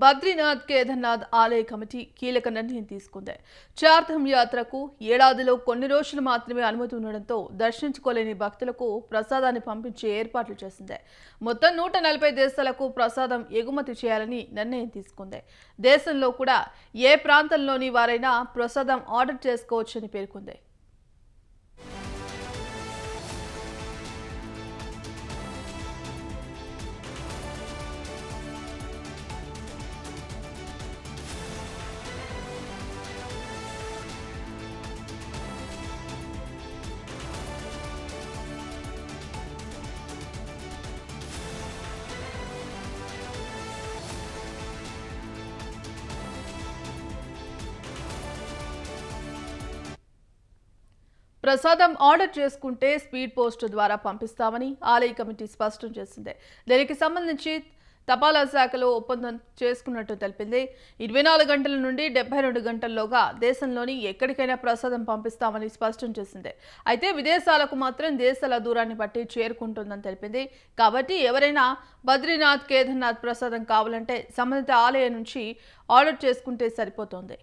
బద్రీనాథ్ కేదార్నాథ్ ఆలయ కమిటీ కీలక నిర్ణయం తీసుకుంది. చార్ధామ్ యాత్రకు ఏడాదిలో కొన్ని రోజులు మాత్రమే అనుమతి ఉండడంతో దర్శించుకోలేని భక్తులకు ప్రసాదాన్ని పంపించే ఏర్పాట్లు చేసింది. మొత్తం 140 దేశాలకు ప్రసాదం ఎగుమతి చేయాలని నిర్ణయం తీసుకుంది. దేశంలో కూడా ఏ ప్రాంతంలోని వారైనా ప్రసాదం ఆర్డర్ చేసుకోవచ్చని పేర్కొంది. ప్రసాదం ఆర్డర్ చేసుకుంటే స్పీడ్ పోస్ట్ ద్వారా పంపిస్తామని ఆలయ కమిటీ స్పష్టం చేసింది. దీనికి సంబంధించి తపాలా శాఖలో ఒప్పందం చేసుకున్నట్టు తెలిపింది. 24 గంటల నుండి 72 గంటల్లోగా దేశంలోని ఎక్కడికైనా ప్రసాదం పంపిస్తామని స్పష్టం చేసింది. అయితే విదేశాలకు మాత్రం దేశాల దూరాన్ని బట్టి చేరుకుంటుందని తెలిపింది. కాబట్టి ఎవరైనా బద్రీనాథ్ కేదార్నాథ్ ప్రసాదం కావాలంటే సంబంధిత ఆలయం నుంచి ఆర్డర్ చేసుకుంటే సరిపోతుంది.